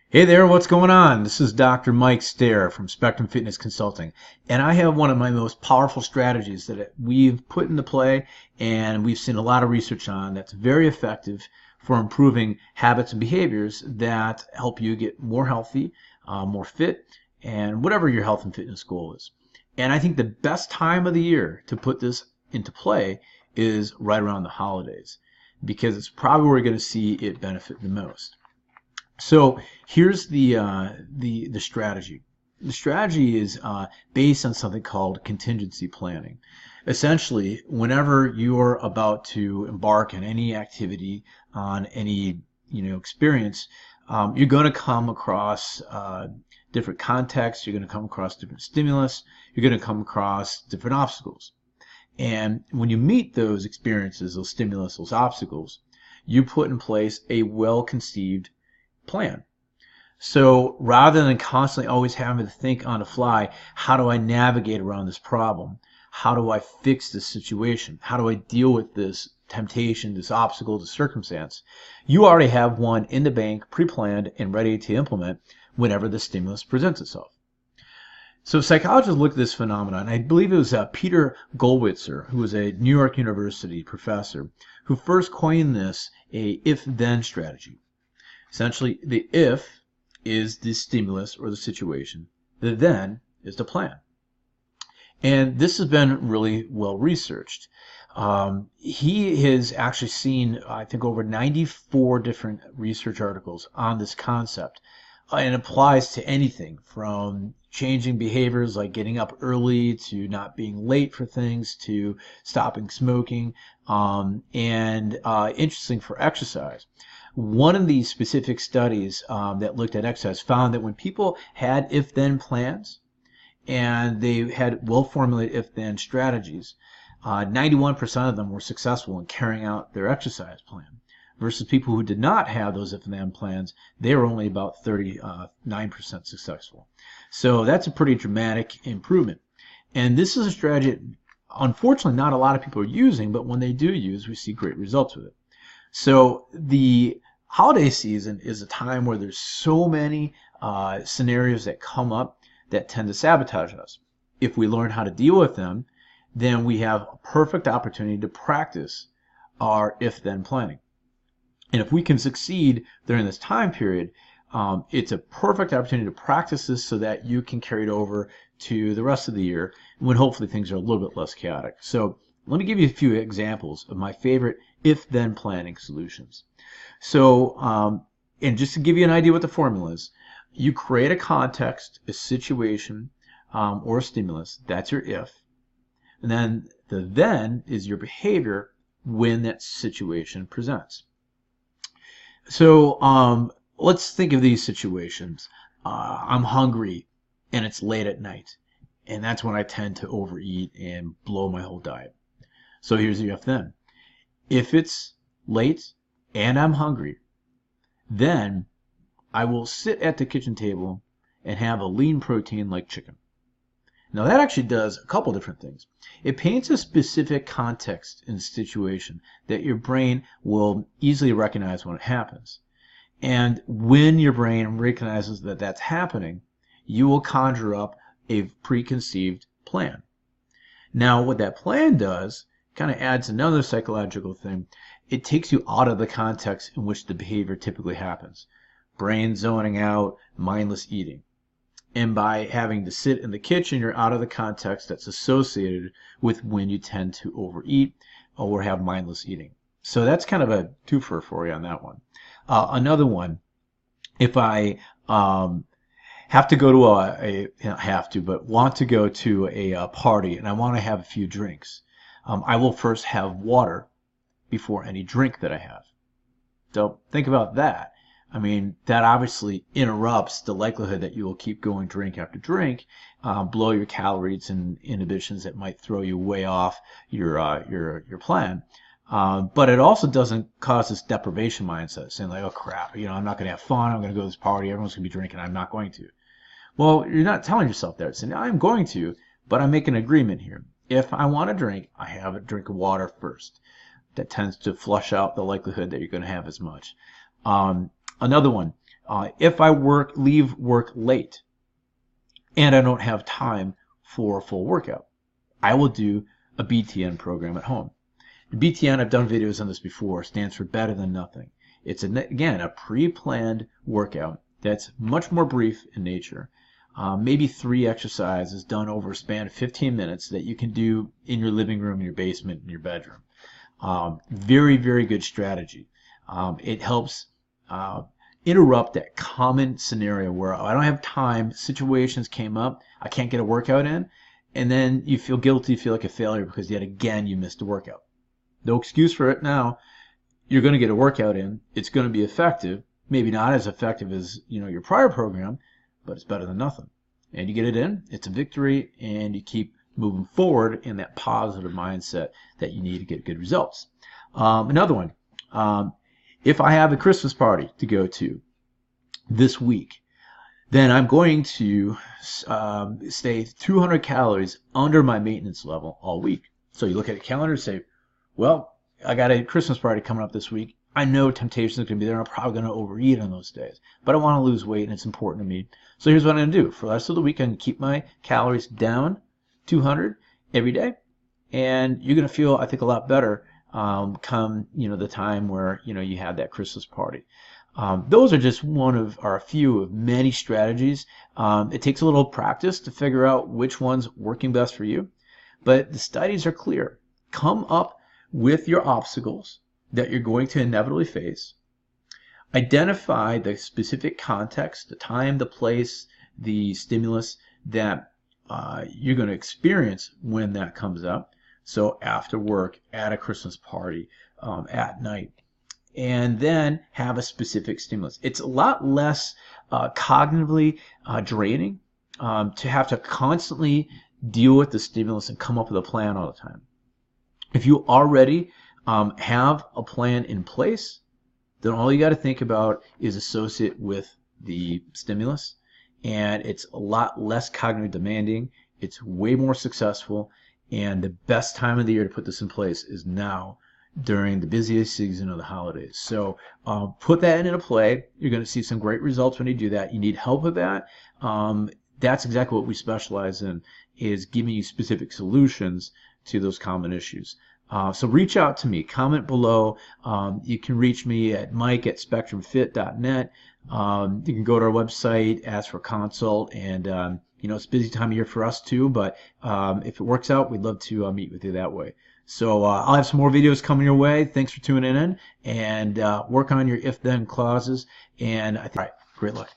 Hey there, what's going on? This is Dr. Mike Stair from Spectrum Fitness Consulting, and I have one of my most powerful strategies that we've put into play and we've seen a lot of research on that's very effective for improving habits and behaviors that help you get more healthy, more fit, and whatever your health and fitness goal is. And I think the best time of the year to put this into play is right around the holidays because it's probably where you're going to see it benefit the most. So here's the strategy. The strategy is based on something called contingency planning. Essentially, whenever you're about to embark on any activity, on any experience, you're going to come across different contexts. You're going to come across different stimulus. You're going to come across different obstacles. And when you meet those experiences, those stimulus, those obstacles, you put in place a well-conceived plan. So rather than constantly always having to think on the fly, how do I navigate around this problem? How do I fix this situation? How do I deal with this temptation, this obstacle, this circumstance? You already have one in the bank, pre-planned and ready to implement whenever the stimulus presents itself. So psychologists looked at this phenomenon. I believe it was Peter Goldwitzer, who was a New York University professor, who first coined this a if-then strategy. Essentially, the if is the stimulus or the situation. The then is the plan. And this has been really well researched. He has actually seen, I think, over 94 different research articles on this concept. And it applies to anything from changing behaviors like getting up early to not being late for things to stopping smoking, and interesting for exercise. One of these specific studies that looked at exercise found that when people had if-then plans and they had well-formulated if-then strategies, 91% of them were successful in carrying out their exercise plan. Versus people who did not have those if-then plans, they were only about 39% successful. So that's a pretty dramatic improvement. And this is a strategy, unfortunately, not a lot of people are using, but when they do use, we see great results with it. So the holiday season is a time where there's so many scenarios that come up that tend to sabotage us. If we learn how to deal with them, then we have a perfect opportunity to practice our if-then planning. And if we can succeed during this time period, it's a perfect opportunity to practice this so that you can carry it over to the rest of the year when hopefully things are a little bit less chaotic. So let me give you a few examples of my favorite if-then planning solutions. So, and just to give you an idea what the formula is, you create a context, a situation, or a stimulus. That's your if. And then the then is your behavior when that situation presents. So let's think of these situations. I'm hungry and it's late at night, and that's when I tend to overeat and blow my whole diet. So here's the if then. If it's late and I'm hungry, then I will sit at the kitchen table and have a lean protein like chicken. Now that actually does a couple different things. It paints a specific context and situation that your brain will easily recognize when it happens. And when your brain recognizes that that's happening, you will conjure up a preconceived plan. Now what that plan does kind of adds another psychological thing. It takes you out of the context in which the behavior typically happens. Brain zoning out, mindless eating. And by having to sit in the kitchen, you're out of the context that's associated with when you tend to overeat or have mindless eating. So that's kind of a twofer for you on that one. Another one, if I have to go to want to go to a party and I want to have a few drinks, I will first have water before any drink that I have. So think about that. I mean, that obviously interrupts the likelihood that you will keep going drink after drink, blow your calories and inhibitions that might throw you way off your plan. But it also doesn't cause this deprivation mindset, saying like, oh crap, I'm not going to have fun. I'm going to go to this party. Everyone's going to be drinking. I'm not going to. Well, you're not telling yourself that. It's saying, I'm going to, but I make an agreement here. If I want a drink, I have a drink of water first. That tends to flush out the likelihood that you're going to have as much. Another one, If I leave work late and I don't have time for a full workout, I will do a BTN program at home. The BTN, I've done videos on this before, stands for better than nothing. It's, again, a pre-planned workout that's much more brief in nature. Maybe 3 exercises done over a span of 15 minutes that you can do in your living room, in your basement, in your bedroom. Very, very good strategy. It helps interrupt that common scenario where I don't have time, situations came up, I can't get a workout in, and then you feel guilty, feel like a failure because yet again you missed a workout. No excuse for it now. You're going to get a workout in. It's going to be effective. Maybe not as effective as your prior program, but it's better than nothing. And you get it in. It's a victory, and you keep moving forward in that positive mindset that you need to get good results. Another one. If I have a Christmas party to go to this week, then I'm going to stay 200 calories under my maintenance level all week. So you look at a calendar and say, well, I got a Christmas party coming up this week. I know temptations are going to be there. I'm probably going to overeat on those days. But I want to lose weight, and it's important to me. So here's what I'm going to do. For the rest of the week, I'm going to keep my calories down 200 every day. And you're going to feel, I think, a lot better come the time where you have that Christmas party. Those are just a few of many strategies. It takes a little practice to figure out which one's working best for you. But the studies are clear. Come up with your obstacles that you're going to inevitably face. Identify the specific context, the time, the place, the stimulus that you're going to experience when that comes up. So after work, at a Christmas party, at night. And then have a specific stimulus. It's a lot less cognitively draining to have to constantly deal with the stimulus and come up with a plan all the time. If you already have a plan in place, then all you got to think about is associate with the stimulus, and it's a lot less cognitively demanding. It's way more successful, and the best time of the year to put this in place is now during the busiest season of the holidays. So put that into play. You're going to see some great results when you do that. You need help with that. That's exactly what we specialize in, is giving you specific solutions to those common issues. So reach out to me, comment below. You can reach me at mike@spectrumfit.net. You can go to our website, ask for a consult, and it's a busy time of year for us too, but if it works out, we'd love to meet with you that way. So I'll have some more videos coming your way. Thanks for tuning in, and work on your if-then clauses, and I think, all right, great luck.